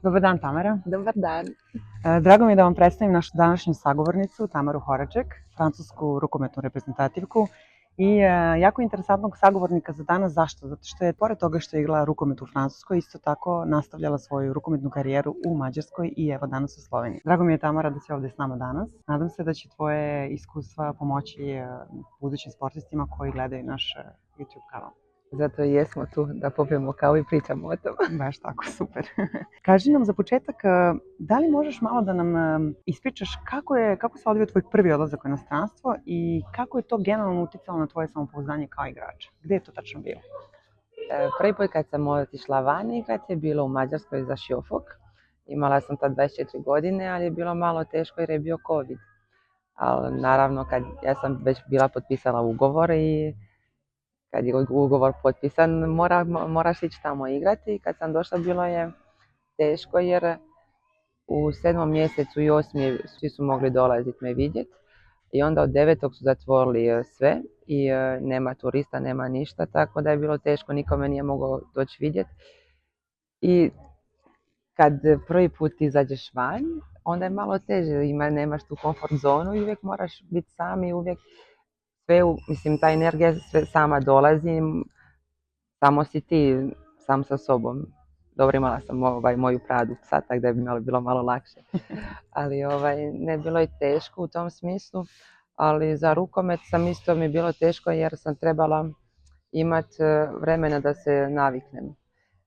Dobar dan, Tamara. Dobar dan. Drago mi je da vam predstavim našu današnju sagovornicu, Tamaru Horaček, francusku rukometnu reprezentativku i jako interesantnog sagovornika za danas. Zašto? Zato što je, pored toga što je igrala rukomet u Francuskoj, isto tako nastavljala svoju rukometnu karijeru u Mađarskoj i evo danas u Sloveniji. Drago mi je, Tamara, da si ovde s nama danas. Nadam se da će tvoje iskustva pomoći budućim sportistima koji gledaju naš YouTube kanal. Zato i jesmo tu da popijemo kavu i pričamo o tome. Baš tako, super. Kaži nam za početak, da li možeš malo da nam ispričaš kako se odvio tvoj prvi odlazak u inostranstvo i kako je to generalno uticalo na tvoje samopouzdanje kao igrača? Gde je to tačno bilo? Prvi put kad sam otišla van igrati je bilo u Mađarskoj za Šiofok. Imala sam tad 24 godine, ali je bilo malo teško jer je bio COVID. Ali naravno, ja sam već bila potpisala ugovor i kad je ugovor potpisan, moraš ići tamo igrati. Kad sam došla, bilo je teško jer u 7. mjesecu i 8. svi su mogli dolaziti me vidjeti. I onda od 9. su zatvorili sve i nema turista, nema ništa, tako da je bilo teško, nikome nije mogao doći vidjeti. I kad prvi put izađeš van, onda je malo teže, nemaš tu komfort zonu i uvijek moraš biti sam i uvijek mislim, ta energija sve sama dolazi, samo si ti, sam sa sobom. Dobro, imala sam moju Pradu sad, tako da je bilo malo lakše. Ali ne, bilo je teško u tom smislu, ali za rukomet mi je bilo teško jer sam trebala imati vremena da se naviknem.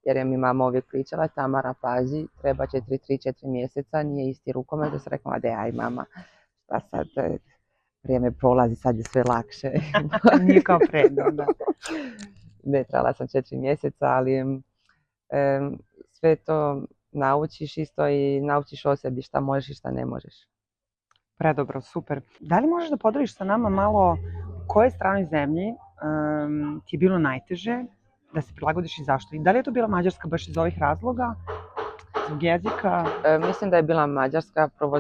Jer je mi mama uvijek pričala, Tamara, pazi, treba 3-4 mjeseca, nije isti rukomet, da sam rekla, aj mama, šta sad, vrijeme prolazi, sad je sve lakše. Nije kao pre, da. Ne, trebala sam 4 mjeseca, ali sve to naučiš isto i naučiš o sebi šta možeš i šta ne možeš. Predobro, super. Da li možeš da podeliš sa nama malo u kojoj stranoj zemlji ti je bilo najteže da se prilagodiš i zašto? I da li je to bila Mađarska baš iz ovih razloga? Zbog jezika? Mislim da je bila Mađarska prvo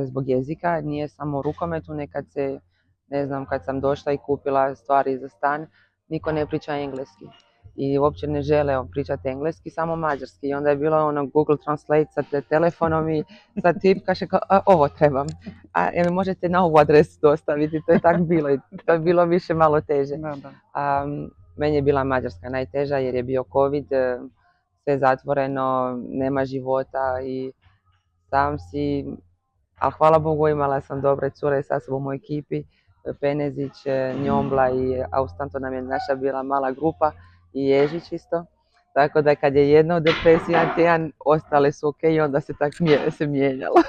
zbog jezika, nije samo u rukometu, kad sam došla i kupila stvari za stan, niko ne priča engleski. I uopće ne žele pričati engleski, samo mađarski. I onda je bilo Google Translate sa telefonom i sad tipkaš kao, ovo trebam. A mi možete na ovu adresu dostaviti, to je tako bilo. I to je bilo više malo teže. Da. Meni je bila Mađarska najteža jer je bio COVID, sve zatvoreno, nema života i sam si, ali hvala Bogu imala sam dobre cure sa sobom u ekipi, Penezić, Njombla i Austanto nam je naša bila mala grupa i Ježić isto. Tako da kad je jedna u depresiji, jedan ostale su ok i onda se tako se mijenjalo.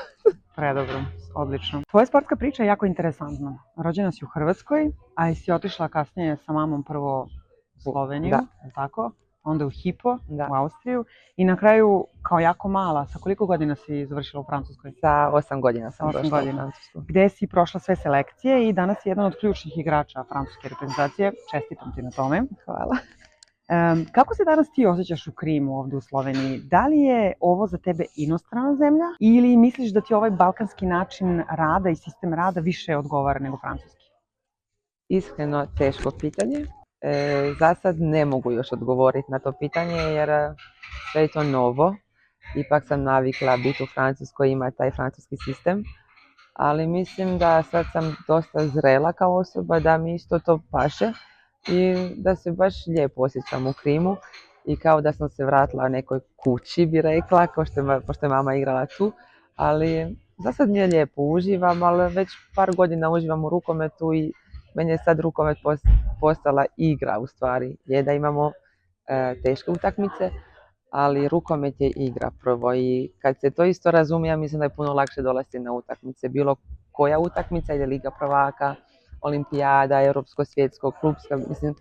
Predobro, odlično. Tvoja sportska priča je jako interesantna. Rođena si u Hrvatskoj, a si otišla kasnije sa mamom prvo u Sloveniju, tako? Onda u Hipo, u Austriju i na kraju kao jako mala. Sa koliko godina si završila u Francuskoj? Sa 8 godina sam došla u Francusku. Gde si prošla sve selekcije i danas si jedan od ključnih igrača francuske reprezentacije. Čestitam ti na tome. Hvala. Kako se danas ti osjećaš u Krimu ovde u Sloveniji? Da li je ovo za tebe inostrana zemlja ili misliš da ti ovaj balkanski način rada i sistem rada više odgovara nego francuski? Iskreno teško pitanje. Za sad ne mogu još odgovoriti na to pitanje jer sve je to novo. Ipak sam navikla biti u Francuskoj, ima taj francuski sistem. Ali mislim da sad sam dosta zrela kao osoba, da mi isto to paše i da se baš lijepo osjećam u Krimu i kao da sam se vratila nekoj kući, bi rekla, pošto je mama igrala tu. Ali za sad mi je lijepo, uživam, ali već par godina uživam u rukometu i meni je sad rukomet postala igra u stvari. Je da imamo teške utakmice, ali rukomet je igra prvo i kad se to isto razumije, mislim da je puno lakše dolaziti na utakmice. Bilo koja utakmica, ili Liga prvaka, Olimpijada, Europsko, svjetsko, klubska, mislim,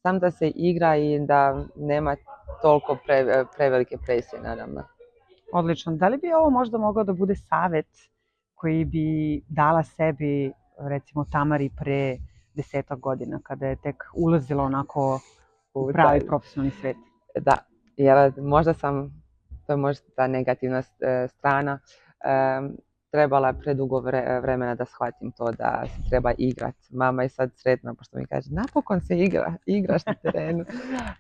sam da se igra i da nema toliko prevelike presije na nama. Odlično. Da li bi ovo možda mogao da bude savjet koji bi dala sebi, recimo Tamari, pre 10 godina, kada je tek ulazila onako u pravi profesionalni svet? Da, jer to je možda ta negativna strana, trebala predugo vremena da shvatim to da se treba igrat. Mama je sad sretna pošto mi kaže napokon se igraš na terenu,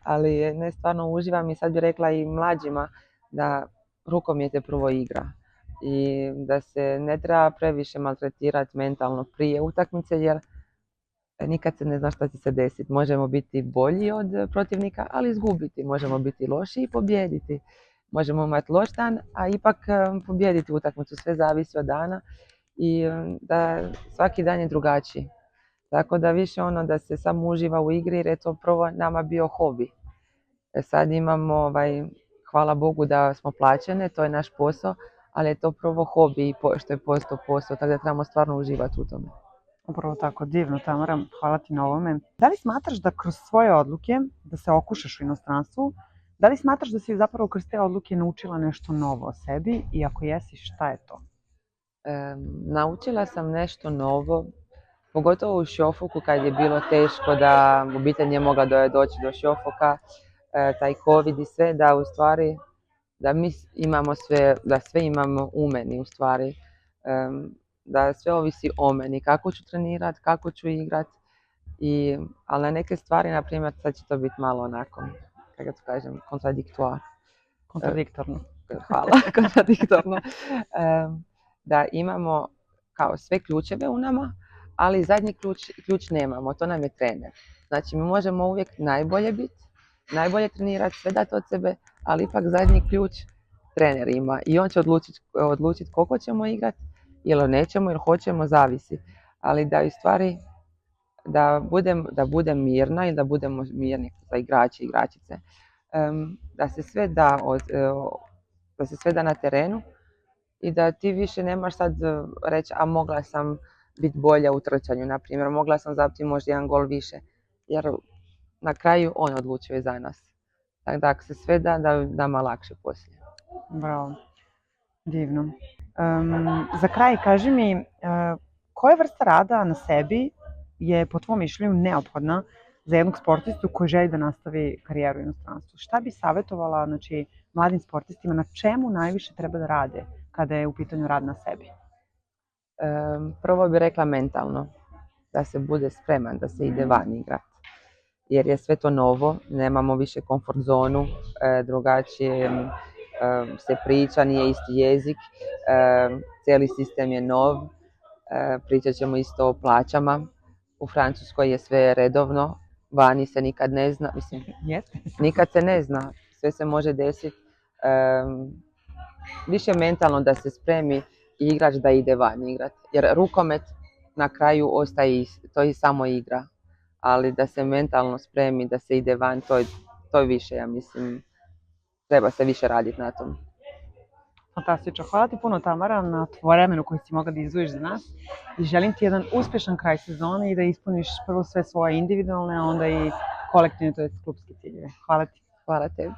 ali ne, stvarno uživam i sad bih rekla i mlađima da rukomet je prvo igra i da se ne treba previše maltretirati mentalno prije utakmice jer nikad se ne zna šta će se desiti. Možemo biti bolji od protivnika, ali izgubiti. Možemo biti loši i pobijediti. Možemo imati loš dan, a ipak pobijediti utakmicu. Sve zavisi od dana i da svaki dan je drugačiji. Tako da više ono da se samo uživa u igri jer je to prvo nama bio hobi. Sad imamo, hvala Bogu da smo plaćene, to je naš posao, ali je to prvo hobi što je postao posao, tako da trebamo stvarno uživati u tome. Upravo tako, divno, Tamara, hvala ti na ovome. Da li smatraš da kroz svoje odluke, da se okušaš u inostranstvu, da li smatraš da si zapravo kroz te odluke naučila nešto novo o sebi i ako jesi, šta je to? Naučila sam nešto novo, pogotovo u Šofoku kad je bilo teško da obitelj nije mogla doći do Šofoka, taj covid i sve, da u stvari da mi imamo sve, da sve imamo u meni u stvari, da sve ovisi o meni, kako ću trenirati, kako ću igrati, ali na neke stvari, na primjer, sad će to biti malo onako, kako to kažem, Kontradiktorno. Hvala, kontradiktorno. Da imamo kao sve ključeve u nama, ali zadnji ključ nemamo, to nam je trener. Znači mi možemo uvijek najbolje biti, najbolje trenirati, sve dati od sebe, ali ipak zadnji ključ trener ima i on će odlučiti koliko ćemo igrati, ili nećemo, ili hoćemo, zavisi. Ali da u stvari da budem mirna i da budemo mirni za igrači i igračice. Da se sve da na terenu i da ti više nemaš sad reći a mogla sam biti bolja u trčanju, na primjer, mogla sam zabiti možda jedan gol više, jer na kraju on odlučuje za nas. Tako da ako se sve da nama lakše poslije. Bravo, divno. Za kraj kaži mi, koja vrsta rada na sebi je po tvom mišljenju neophodna za jednog sportistu koji želi da nastavi karijeru u inostranstvu? Šta bi savjetovala mladim sportistima, na čemu najviše treba da rade kada je u pitanju rad na sebi? Prvo bih rekla mentalno, da se bude spreman, da se ide van igrati. Jer je sve to novo, nemamo više komfort zonu, drugačije se priča, nije isti jezik, cijeli sistem je nov, pričat ćemo isto o plaćama. U Francuskoj je sve redovno, vani se nikad ne zna, nikad se ne zna, sve se može desiti. Više mentalno da se spremi igrač da ide van igrati, jer rukomet na kraju ostaje, to je samo igra, ali da se mentalno spremi, da se ide van, to je više, ja mislim, treba se više raditi na tom. Fantastično. Hvala ti puno, Tamara, na vremenu koji si mogla da izdvojiš za nas i želim ti jedan uspješan kraj sezone i da ispuniš prvo sve svoje individualne, a onda i kolektivne, to je klubske ciljeve. Hvala ti. Hvala tebi.